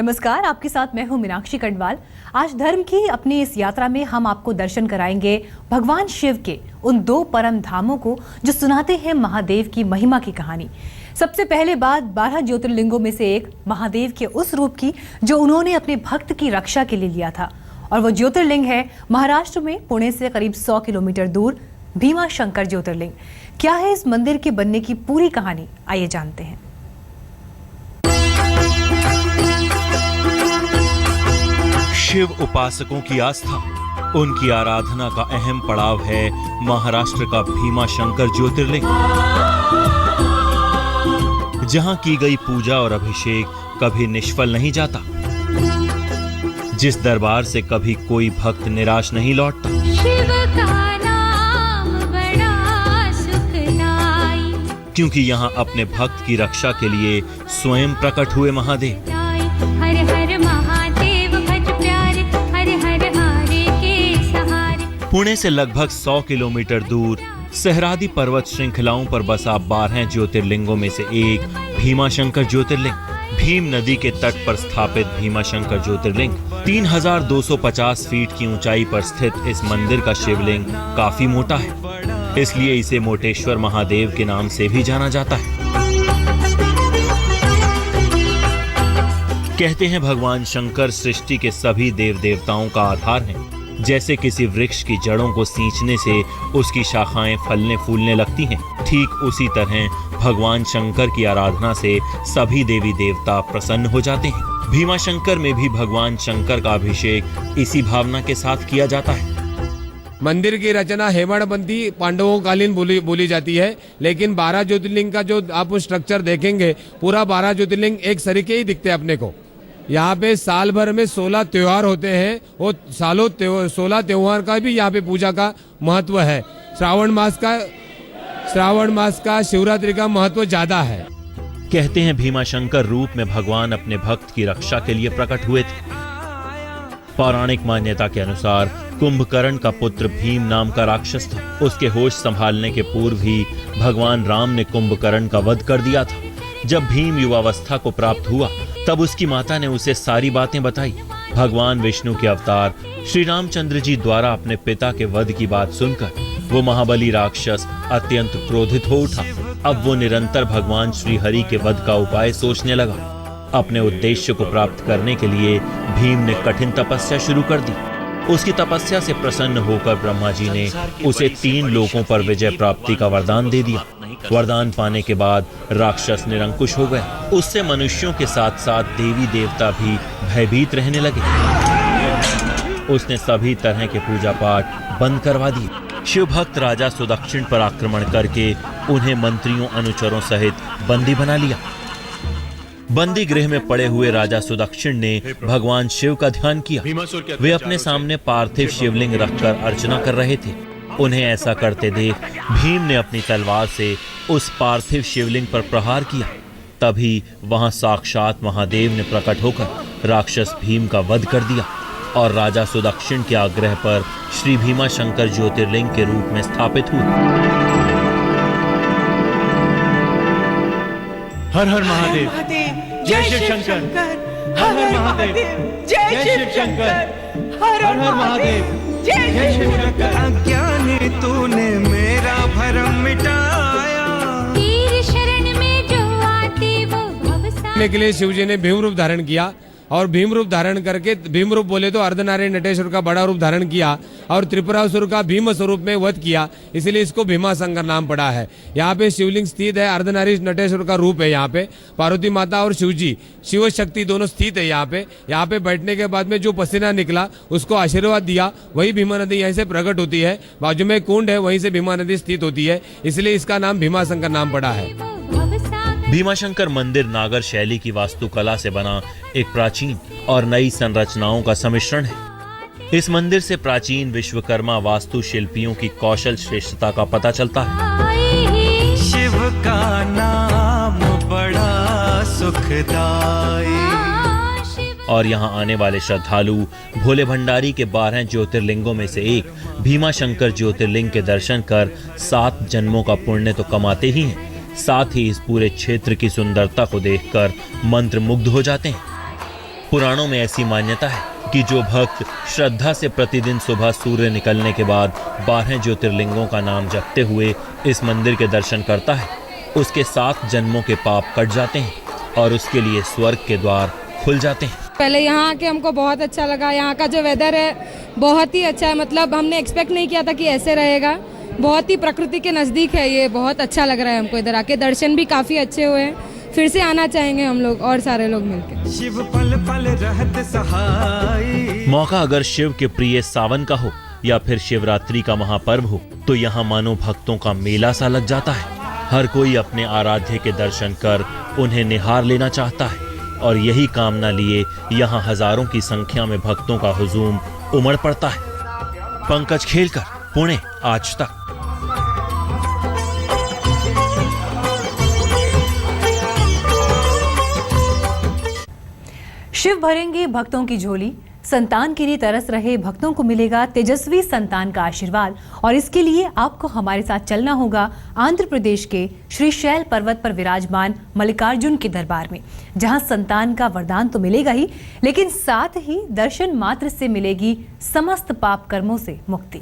नमस्कार, आपके साथ मैं हूं मीनाक्षी कटवाल। आज धर्म की अपनी इस यात्रा में हम आपको दर्शन कराएंगे भगवान शिव के उन दो परम धामों को जो सुनाते हैं महादेव की महिमा की कहानी। सबसे पहले बात 12 ज्योतिर्लिंगों में से एक महादेव के उस रूप की जो उन्होंने अपने भक्त की रक्षा के लिए लिया था, और वो ज्योतिर्लिंग है महाराष्ट्र में पुणे से करीब 100 किलोमीटर दूर भीमा शंकर ज्योतिर्लिंग। क्या है इस मंदिर के बनने की पूरी कहानी, आइए जानते हैं। शिव उपासकों की आस्था, उनकी आराधना का अहम पड़ाव है महाराष्ट्र का भीमा शंकर ज्योतिर्लिंग, जहां की गई पूजा और अभिषेक कभी निष्फल नहीं जाता, जिस दरबार से कभी कोई भक्त निराश नहीं लौटता। शिव का नाम बड़ा सुखदाई, क्योंकि यहाँ अपने भक्त की रक्षा के लिए स्वयं प्रकट हुए महादेव। हर हर महादेव भज प्यारे, हर हर हारे के सहारे। पुणे से लगभग 100 किलोमीटर दूर सहरादी पर्वत श्रृंखलाओं पर बसा 12 ज्योतिर्लिंगों में से एक भीमा शंकर ज्योतिर्लिंग। भीम नदी के तट पर स्थापित भीमा शंकर ज्योतिर्लिंग 3250 फीट की ऊंचाई पर स्थित इस मंदिर का शिवलिंग काफी मोटा है, इसलिए इसे मोटेश्वर महादेव के नाम से भी जाना जाता है। कहते हैं भगवान शंकर सृष्टि के सभी देव देवताओं का आधार हैं। जैसे किसी वृक्ष की जड़ों को सींचने से उसकी शाखाएं फलने फूलने लगती हैं, ठीक उसी तरह भगवान शंकर की आराधना से सभी देवी देवता प्रसन्न हो जाते हैं। भीमा शंकर में भी भगवान शंकर का अभिषेक इसी भावना के साथ किया जाता है। मंदिर की रचना हेमाडपंथी पांडवों कालीन बोली जाती है, लेकिन 12 ज्योतिर्लिंग का जो आप स्ट्रक्चर देखेंगे, पूरा 12 ज्योतिर्लिंग एक सरीके ही दिखते हैं अपने को। यहाँ पे साल भर में 16 त्योहार होते हैं, वो 16 त्योहार का भी यहाँ पे पूजा का महत्व है। श्रावण मास का शिवरात्रि का महत्व ज्यादा है। कहते हैं भीमा शंकर रूप में भगवान अपने भक्त की रक्षा के लिए प्रकट हुए थे। पौराणिक मान्यता के अनुसार कुंभकर्ण का पुत्र भीम नाम का राक्षस था। उसके होश संभालने के पूर्व ही भगवान राम ने कुंभकर्ण का वध कर दिया था। जब भीम युवावस्था को प्राप्त हुआ, तब उसकी माता ने उसे सारी बातें बताई। भगवान विष्णु के अवतार श्री रामचंद्र जी द्वारा अपने पिता के वध की बात सुनकर वो महाबली राक्षस अत्यंत क्रोधित हो उठा। अब वो निरंतर भगवान श्री हरि के वध का उपाय सोचने लगा। अपने उद्देश्य को प्राप्त करने के लिए भीम ने कठिन तपस्या शुरू कर दी। उसकी तपस्या से प्रसन्न होकर ब्रह्मा जी ने उसे 3 लोकों पर विजय प्राप्ति का वरदान दे दिया। वरदान पाने के बाद राक्षस निरंकुश हो गए। उससे मनुष्यों के साथ साथ देवी देवता भी भयभीत रहने लगे। उसने सभी तरह के पूजा पाठ बंद करवा दिए। शिव भक्त राजा सुदक्षिण पर आक्रमण करके उन्हें मंत्रियों अनुचरों सहित बंदी बना लिया। बंदी गृह में पड़े हुए राजा सुदक्षिण ने भगवान शिव का ध्यान किया। वे अपने सामने पार्थिव शिवलिंग रखकर अर्चना कर रहे थे। उन्हें ऐसा करते देख भीम ने अपनी तलवार से उस पार्थिव शिवलिंग पर प्रहार किया। तभी वहां साक्षात महादेव ने प्रकट होकर राक्षस भीम का वध कर दिया और राजा सुदक्षिण के आग्रह पर श्री भीमा शंकर ज्योतिर्लिंग के रूप में स्थापित हुए। हर हर महादेव, जय शिव शंकर। हर हर महादेव, जय शिव शंकर। हर हर महादेव, जय शिव शंकर। अज्ञानी तूने मेरा भरम मिटाया, तीर शरण में जो आती वो भवसागर। के लिए शिव जी ने भीम रूप धारण किया, और भीम रूप धारण करके, भीम रूप बोले तो अर्धनारीय नटेश्वर का बड़ा रूप धारण किया और त्रिपुरासुर का भीम स्वरूप में वध किया, इसलिए इसको भीमा शंकर नाम पड़ा है। यहाँ पे शिवलिंग स्थित है, अर्धनारीय नटेश्वर का रूप है। यहाँ पे पार्वती माता और शिव जी, शिव शक्ति दोनों स्थित है। यहाँ पे बैठने के बाद में जो पसीना निकला उसको आशीर्वाद दिया, वही भीमा नदी यहीं से प्रकट होती है। बाजू में कुंड है, वहीं से भीमा नदी स्थित होती है, इसलिए इसका नाम भीमा शंकर नाम पड़ा है। भीमा शंकर मंदिर नागर शैली की वास्तुकला से बना एक प्राचीन और नई संरचनाओं का सम्मिश्रण है। इस मंदिर से प्राचीन विश्वकर्मा वास्तु शिल्पियों की कौशल श्रेष्ठता का पता चलता है। शिव का नाम बड़ा सुखदाई। और यहाँ आने वाले श्रद्धालु भोले भंडारी के 12 ज्योतिर्लिंगों में से एक भीमा शंकर ज्योतिर्लिंग के दर्शन कर 7 जन्मों का पुण्य तो कमाते ही हैं, साथ ही इस पूरे क्षेत्र की सुंदरता को देखकर मंत्रमुग्ध हो जाते हैं। पुराणों में ऐसी मान्यता है कि जो भक्त श्रद्धा से प्रतिदिन सुबह सूर्य निकलने के बाद 12 ज्योतिर्लिंगों का नाम जपते हुए इस मंदिर के दर्शन करता है, उसके 7 जन्मों के पाप कट जाते हैं और उसके लिए स्वर्ग के द्वार खुल जाते हैं। पहले यहाँ आके हमको बहुत अच्छा लगा। यहाँ का जो वेदर है बहुत ही अच्छा है, मतलब हमने एक्सपेक्ट नहीं किया था कि ऐसे रहेगा। बहुत ही प्रकृति के नज़दीक है ये, बहुत अच्छा लग रहा है हमको इधर आके। दर्शन भी काफ़ी अच्छे हुए हैं, फिर से आना चाहेंगे हम लोग और सारे लोग मिलकर। शिव पल पल रहत सहाय। मौका अगर शिव के प्रिय सावन का हो या फिर शिवरात्रि का महापर्व हो तो यहाँ मानो भक्तों का मेला सा लग जाता है। हर कोई अपने आराध्य के दर्शन कर उन्हें निहार लेना चाहता है और यही कामना लिए यहाँ हजारों की संख्या में भक्तों का हुजूम उमड़ पड़ता है। पंकज खेलकर, पुणे, आज तक। शिव भरेंगे भक्तों की झोली, संतान के लिए तरस रहे भक्तों को मिलेगा तेजस्वी संतान का आशीर्वाद। और इसके लिए आपको हमारे साथ चलना होगा आंध्र प्रदेश के श्रीशैल पर्वत पर विराजमान मल्लिकार्जुन के दरबार में, जहां संतान का वरदान तो मिलेगा ही, लेकिन साथ ही दर्शन मात्र से मिलेगी समस्त पाप कर्मों से मुक्ति।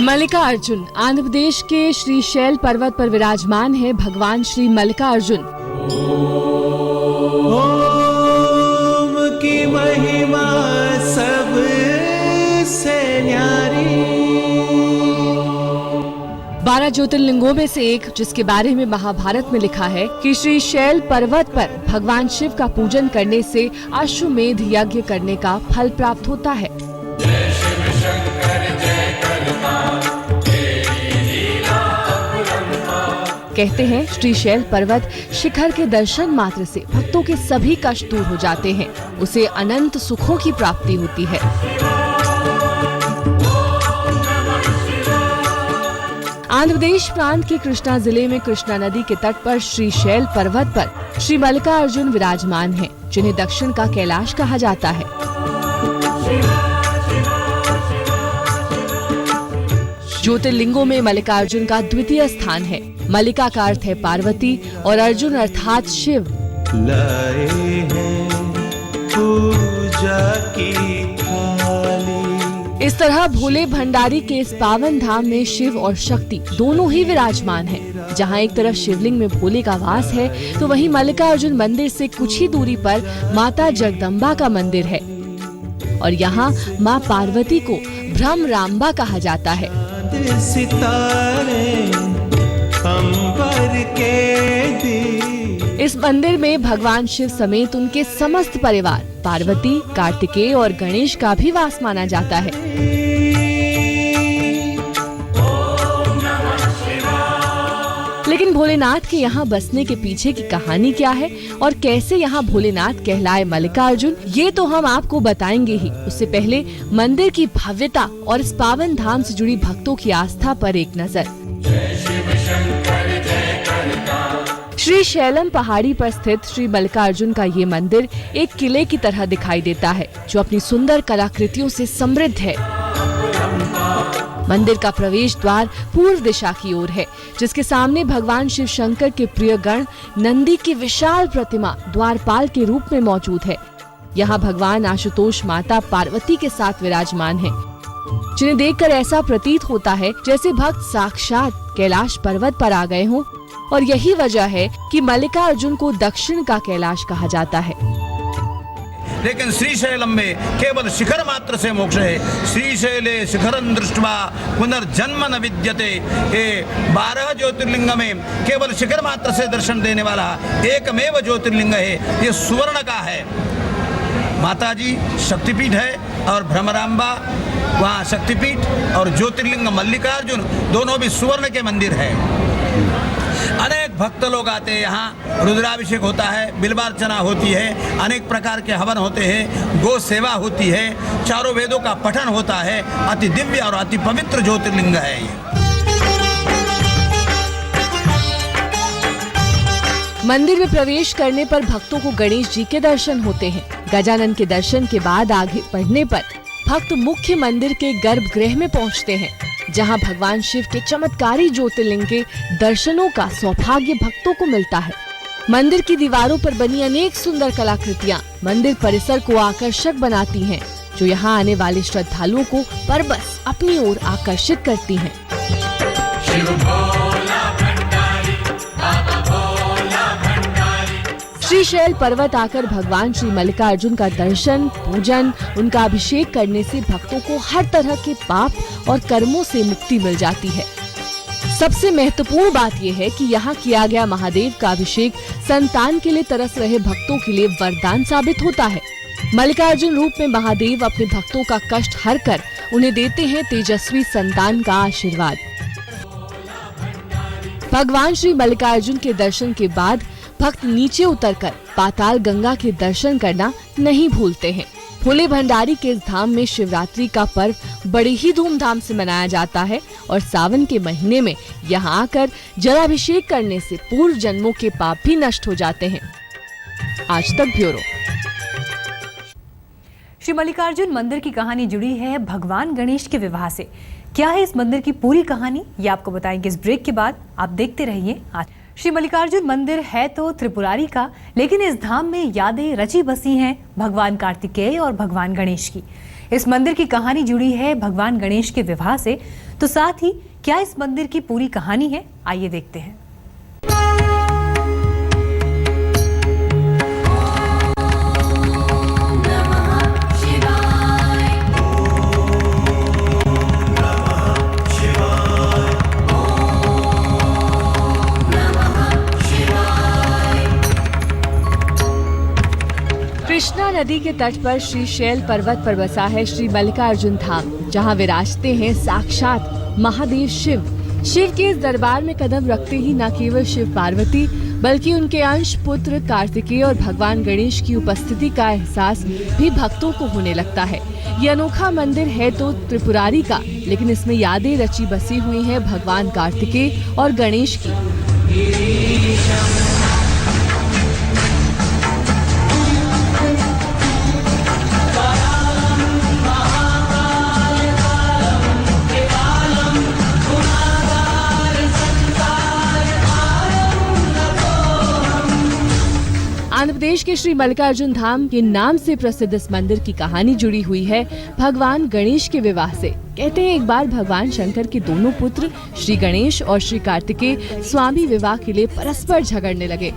मल्लिकार्जुन आंध्र प्रदेश के श्रीशैल पर्वत पर विराजमान है भगवान श्री मल्लिकार्जुन। ओम की महिमा सबसे न्यारी। 12 ज्योतिर्लिंगों में से एक, जिसके बारे में महाभारत में लिखा है कि श्रीशैल पर्वत पर भगवान शिव का पूजन करने से अश्वमेध यज्ञ करने का फल प्राप्त होता है। कहते हैं श्रीशैल पर्वत शिखर के दर्शन मात्र से भक्तों के सभी कष्ट दूर हो जाते हैं, उसे अनंत सुखों की प्राप्ति होती है। आंध्र प्रदेश प्रांत के कृष्णा जिले में कृष्णा नदी के तट पर श्रीशैल पर्वत पर श्री मल्लिकार्जुन विराजमान हैं, जिन्हें दक्षिण का कैलाश कहा जाता है। ज्योतिर्लिंगों में मल्लिकार्जुन का द्वितीय स्थान है। मल्लिका का अर्थ है पार्वती और अर्जुन अर्थात शिव। लाए हैं पूजा की थाली। इस तरह भोले भंडारी के इस पावन धाम में शिव और शक्ति दोनों ही विराजमान हैं। जहां एक तरफ शिवलिंग में भोले का वास है तो वहीं मल्लिकार्जुन मंदिर से कुछ ही दूरी पर माता जगदम्बा का मंदिर है और यहाँ माँ पार्वती को भ्रमराम्बा कहा जाता है। सितारे अंबर के दी। इस मंदिर में भगवान शिव समेत उनके समस्त परिवार पार्वती, कार्तिकेय और गणेश का भी वास माना जाता है। लेकिन भोलेनाथ के यहाँ बसने के पीछे की कहानी क्या है और कैसे यहाँ भोलेनाथ कहलाए मल्लिकार्जुन, ये तो हम आपको बताएंगे ही। उससे पहले मंदिर की भव्यता और इस पावन धाम से जुड़ी भक्तों की आस्था पर एक नजर। श्री शैलम पहाड़ी पर स्थित श्री मल्लिकार्जुन का ये मंदिर एक किले की तरह दिखाई देता है, जो अपनी सुंदर कलाकृतियों से समृद्ध है। मंदिर का प्रवेश द्वार पूर्व दिशा की ओर है, जिसके सामने भगवान शिव शंकर के प्रिय गण नंदी की विशाल प्रतिमा द्वारपाल के रूप में मौजूद है। यहाँ भगवान आशुतोष माता पार्वती के साथ विराजमान हैं, जिन्हें देखकर ऐसा प्रतीत होता है जैसे भक्त साक्षात कैलाश पर्वत पर आ गए हों। और यही वजह है कि मल्लिकार्जुन को दक्षिण का कैलाश कहा जाता है। लेकिन श्रीशैलम में केवल शिखर मात्र से मोक्ष है। श्रीशैले शिखरं दृष्ट्वा पुनर्जन्म न विद्यते। ये 12 ज्योतिर्लिंग में केवल शिखर मात्र से दर्शन देने वाला एकमेव ज्योतिर्लिंग है। ये सुवर्ण का है। माता जी शक्तिपीठ है और भ्रमराम्बा वहाँ शक्तिपीठ और ज्योतिर्लिंग मल्लिकार्जुन दोनों भी सुवर्ण के मंदिर है। अनेक भक्त लोग आते हैं यहाँ, रुद्राभिषेक होता है, बिल्वार्चना होती है, अनेक प्रकार के हवन होते हैं, गो सेवा होती है, चारों वेदों का पठन होता है। अति दिव्य और अति पवित्र ज्योतिर्लिंग है ये। मंदिर में प्रवेश करने पर भक्तों को गणेश जी के दर्शन होते हैं। गजानन के दर्शन के बाद आगे बढ़ने पर भक्त मुख्य मंदिर के गर्भगृह में पहुंचते हैं, जहां भगवान शिव के चमत्कारी ज्योतिर्लिंग के दर्शनों का सौभाग्य भक्तों को मिलता है। मंदिर की दीवारों पर बनी अनेक सुंदर कलाकृतियां मंदिर परिसर को आकर्षक बनाती हैं, जो यहां आने वाले श्रद्धालुओं को परबस अपनी ओर आकर्षित करती हैं। श्रीशैल पर्वत आकर भगवान श्री मल्लिकार्जुन का दर्शन, पूजन, उनका अभिषेक करने से भक्तों को हर तरह के पाप और कर्मों से मुक्ति मिल जाती है। सबसे महत्वपूर्ण बात यह है कि यहाँ किया गया महादेव का अभिषेक संतान के लिए तरस रहे भक्तों के लिए वरदान साबित होता है। मल्लिकार्जुन रूप में महादेव अपने भक्तों का कष्ट हर कर उन्हें देते हैं तेजस्वी संतान का आशीर्वाद। भगवान श्री मल्लिकार्जुन के दर्शन के बाद भक्त नीचे उतरकर पाताल गंगा के दर्शन करना नहीं भूलते हैं। भोले भंडारी के इस धाम में शिवरात्रि का पर्व बड़े ही धूमधाम से मनाया जाता है और सावन के महीने में यहाँ आकर जलाभिषेक करने से पूर्व जन्मों के पाप भी नष्ट हो जाते हैं। आज तक ब्यूरो। श्री मल्लिकार्जुन मंदिर की कहानी जुड़ी है भगवान गणेश के विवाह से। क्या है इस मंदिर की पूरी कहानी, ये आपको बताएंगे इस ब्रेक के बाद। आप देखते रहिए आज। श्री मल्लिकार्जुन मंदिर है तो त्रिपुरारी का, लेकिन इस धाम में यादें रची बसी हैं भगवान कार्तिकेय और भगवान गणेश की। इस मंदिर की कहानी जुड़ी है भगवान गणेश के विवाह से, तो साथ ही क्या इस मंदिर की पूरी कहानी है, आइए देखते हैं। कृष्णा नदी के तट पर श्रीशैल पर्वत पर बसा है श्री मल्लिकार्जुन धाम, जहां विराजते हैं साक्षात महादेव शिव। शिव के इस दरबार में कदम रखते ही न केवल शिव पार्वती बल्कि उनके अंश पुत्र कार्तिकेय और भगवान गणेश की उपस्थिति का एहसास भी भक्तों को होने लगता है। ये अनोखा मंदिर है तो त्रिपुरारी का, लेकिन इसमें यादें रची बसी हुई हैं भगवान कार्तिकेय और गणेश की। आंध्र प्रदेश के श्री मल्लिकार्जुन धाम के नाम से प्रसिद्ध इस मंदिर की कहानी जुड़ी हुई है भगवान गणेश के विवाह से। कहते हैं एक बार भगवान शंकर के दोनों पुत्र श्री गणेश और श्री कार्तिकेय स्वामी विवाह के लिए परस्पर झगड़ने लगे।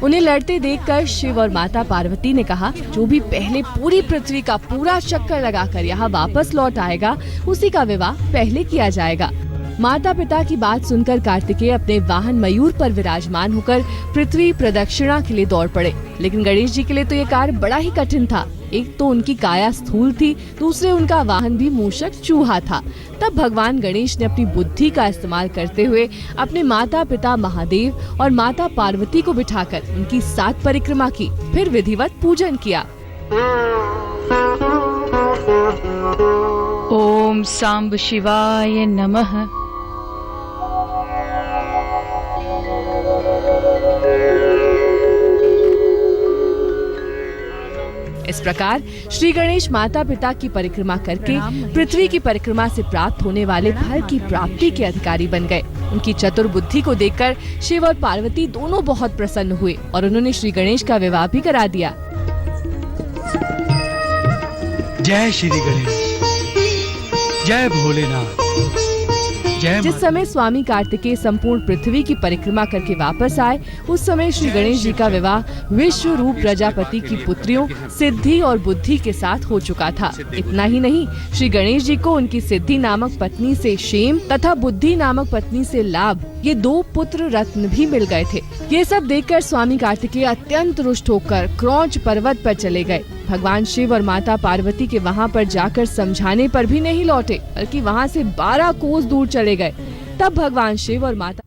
उन्हें लड़ते देखकर शिव और माता पार्वती ने कहा, जो भी पहले पूरी पृथ्वी का पूरा चक्कर लगाकर यहाँ वापस लौट आएगा उसी का विवाह पहले किया जाएगा। माता पिता की बात सुनकर कार्तिकेय अपने वाहन मयूर पर विराजमान होकर पृथ्वी प्रदक्षिणा के लिए दौड़ पड़े, लेकिन गणेश जी के लिए तो ये कार्य बड़ा ही कठिन था। एक तो उनकी काया स्थूल थी, दूसरे उनका वाहन भी मूषक चूहा था। तब भगवान गणेश ने अपनी बुद्धि का इस्तेमाल करते हुए अपने माता पिता महादेव और माता पार्वती को बिठाकर उनकी 7 परिक्रमा की, फिर विधिवत पूजन किया। ओम सांब शिवाय नमः। इस प्रकार श्री गणेश माता पिता की परिक्रमा करके पृथ्वी की परिक्रमा से प्राप्त होने वाले फल की प्राप्ति के अधिकारी बन गए। उनकी चतुर बुद्धि को देखकर शिव और पार्वती दोनों बहुत प्रसन्न हुए और उन्होंने श्री गणेश का विवाह भी करा दिया। जय श्री गणेश, जय भोलेनाथ, जय। जिस समय स्वामी कार्तिकेय संपूर्ण पृथ्वी की परिक्रमा करके वापस आए, उस समय श्री गणेश जी का विवाह विश्व रूप प्रजापति की पुत्रियों सिद्धि और बुद्धि के साथ हो चुका था। इतना ही नहीं, श्री गणेश जी को उनकी सिद्धि नामक पत्नी से क्षेम तथा बुद्धि नामक पत्नी से लाभ, ये 2 पुत्र रत्न भी मिल गए थे। ये सब देखकर स्वामी कार्तिकेय अत्यंत रुष्ट होकर क्रौंच पर्वत पर चले गए। भगवान शिव और माता पार्वती के वहाँ पर जाकर समझाने पर भी नहीं लौटे, बल्कि वहाँ से 12 कोस दूर चले गए। तब भगवान शिव और माता